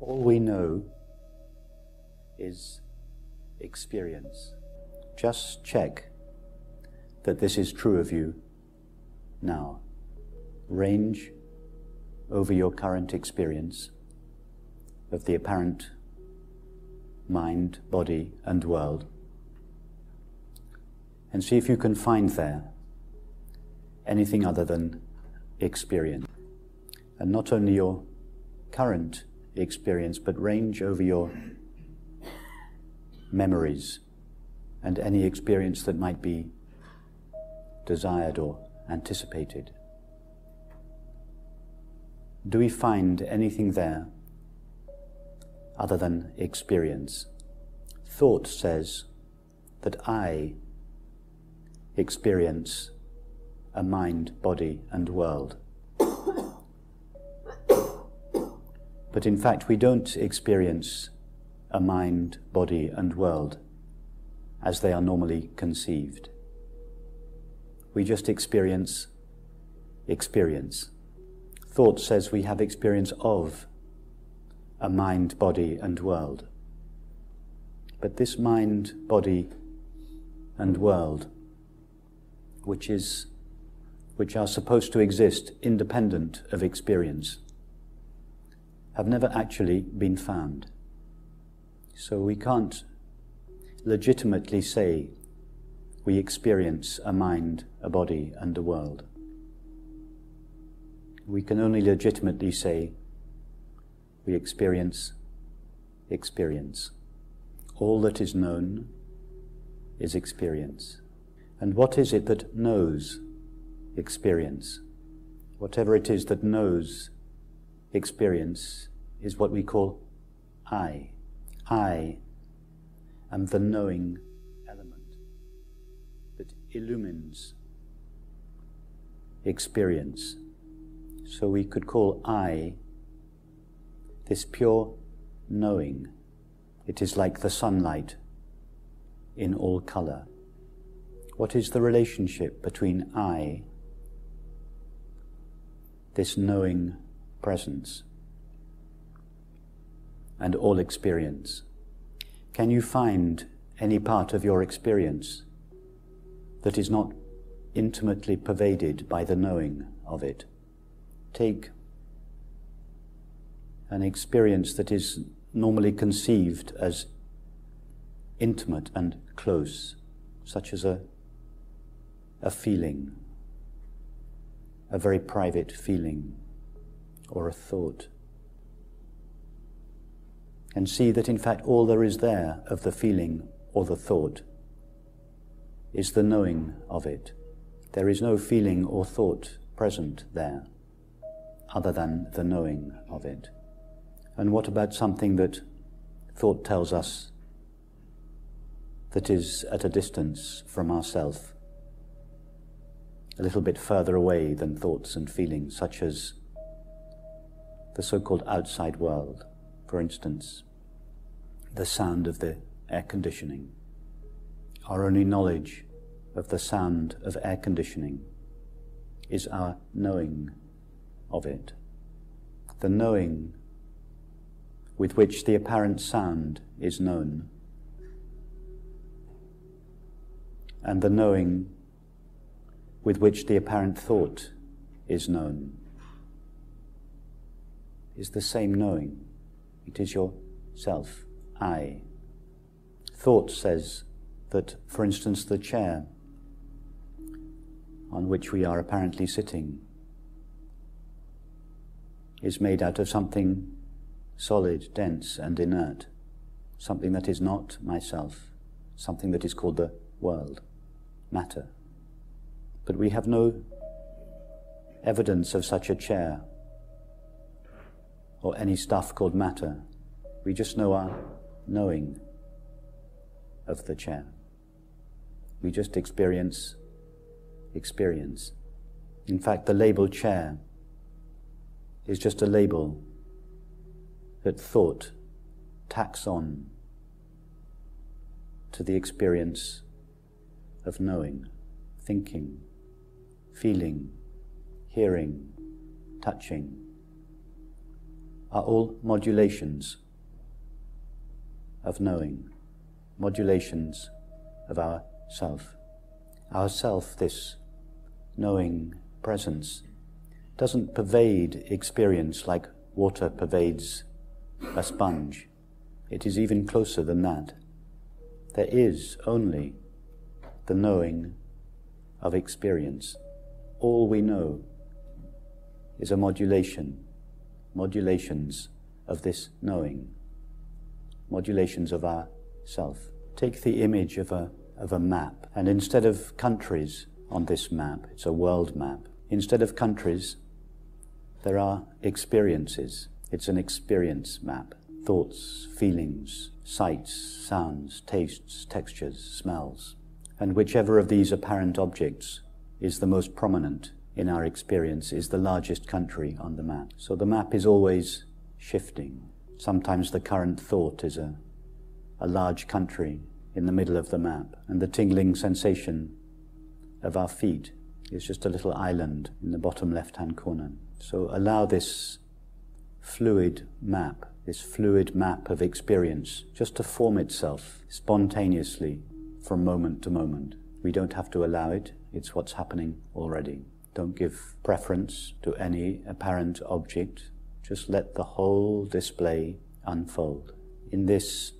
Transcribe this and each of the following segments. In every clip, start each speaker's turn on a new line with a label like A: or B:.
A: All we know is experience. Just check that this is true of you now. Range over your current experience of the apparent mind, body, and world, and see if you can find there anything other than experience. And not only your current experience, but range over your memories and any experience that might be desired or anticipated. Do we find anything there other than experience? Thought says that I experience a mind, body, and world. But in fact, we don't experience a mind, body, and world as they are normally conceived. We just experience experience. Thought says we have experience of a mind, body, and world. But this mind, body, and world, which are supposed to exist independent of experience, have never actually been found. So we can't legitimately say we experience a mind, a body, and a world. We can only legitimately say we experience experience. All that is known is experience. And what is it that knows experience? Whatever it is that knows experience is what we call I. I am the knowing element that illumines experience. So we could call I this pure knowing. It is like the sunlight in all color. What is the relationship between I, this knowing presence, and all experience? Can you find any part of your experience that is not intimately pervaded by the knowing of it? Take an experience that is normally conceived as intimate and close, such as a feeling, a very private feeling, or a thought, and see that in fact all there is there of the feeling or the thought is the knowing of it. There is no feeling or thought present there other than the knowing of it. And what about something that thought tells us that is at a distance from ourself, a little bit further away than thoughts and feelings, such as the so-called outside world? For instance, the sound of the air conditioning. Our only knowledge of the sound of air conditioning is our knowing of it. The knowing with which the apparent sound is known, and the knowing with which the apparent thought is known, is the same knowing. It is your self, I. Thought says that, for instance, the chair on which we are apparently sitting is made out of something solid, dense, and inert, something that is not myself, something that is called the world, matter. But we have no evidence of such a chair or any stuff called matter. We just know our knowing of the chair. We just experience experience. In fact, the label chair is just a label that thought tacks on to the experience of knowing, thinking, feeling, hearing, touching, are all modulations of knowing, modulations of our self. Our self, this knowing presence, doesn't pervade experience like water pervades a sponge. It is even closer than that. There is only the knowing of experience. All we know is a modulation, modulations of this knowing, modulations of our self. Take the image of a map, and instead of countries on this map, it's a world map, instead of countries, there are experiences. It's an experience map. Thoughts, feelings, sights, sounds, tastes, textures, smells. And whichever of these apparent objects is the most prominent in our experience is the largest country on the map. So the map is always shifting. Sometimes the current thought is a large country in the middle of the map, and the tingling sensation of our feet is just a little island in the bottom left-hand corner. So allow this fluid map of experience just to form itself spontaneously from moment to moment. We don't have to allow it, it's what's happening already. Don't give preference to any apparent object, just let the whole display unfold. In this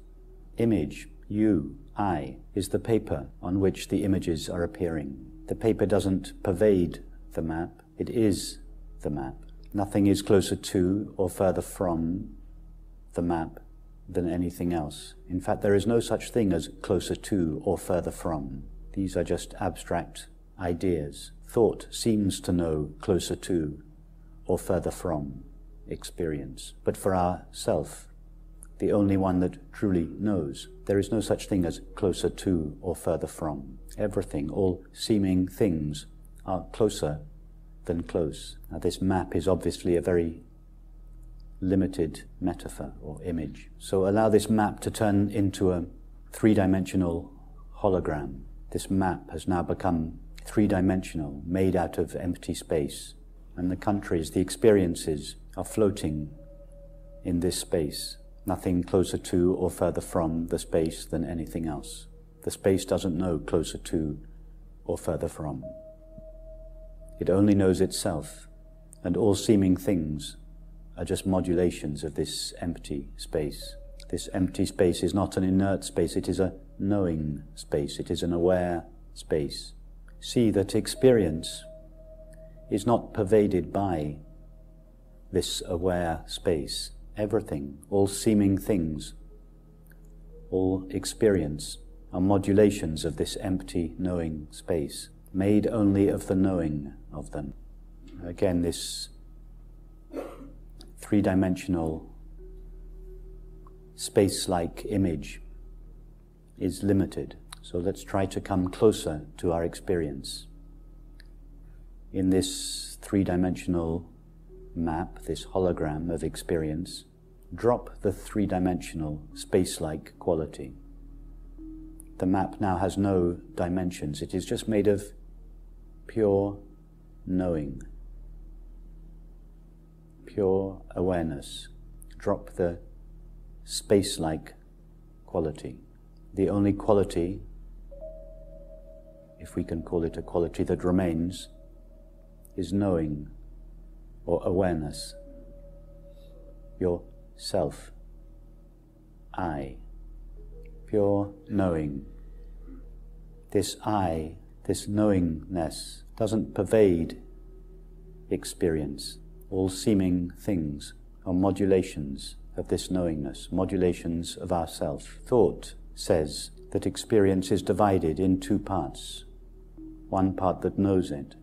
A: image, you, I, is the paper on which the images are appearing. The paper doesn't pervade the map, it is the map. Nothing is closer to or further from the map than anything else. In fact, there is no such thing as closer to or further from. These are just abstract ideas. Thought seems to know closer to or further from experience. But for ourself, the only one that truly knows, there is no such thing as closer to or further from. Everything, all seeming things, are closer than close. Now, this map is obviously a very limited metaphor or image. So allow this map to turn into a three-dimensional hologram. This map has now become three-dimensional, made out of empty space. And the countries, the experiences, are floating in this space. Nothing closer to or further from the space than anything else. The space doesn't know closer to or further from. It only knows itself, and all seeming things are just modulations of this empty space. This empty space is not an inert space, it is a knowing space, it is an aware space. See that experience is not pervaded by this aware space. Everything, all seeming things, all experience are modulations of this empty knowing space, made only of the knowing of them. Again, this three-dimensional space-like image is limited. So let's try to come closer to our experience. In this three-dimensional map, this hologram of experience, drop the three-dimensional space-like quality. The map now has no dimensions. It is just made of pure knowing, pure awareness. Drop the space-like quality. The only quality, if we can call it a quality that remains, is knowing or awareness. Your self, I, pure knowing. This I, this knowingness, doesn't pervade experience. All seeming things are modulations of this knowingness, modulations of ourself. Thought says that experience is divided in two parts. One part that knows it,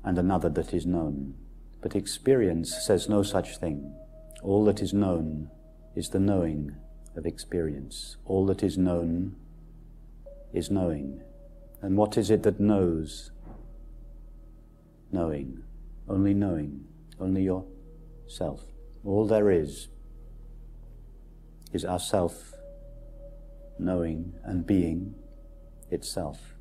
A: and another that is known. But experience says no such thing. All that is known is the knowing of experience. All that is known is knowing. And what is it that knows? Knowing. Only knowing. Only yourself. All there is ourself knowing and being itself.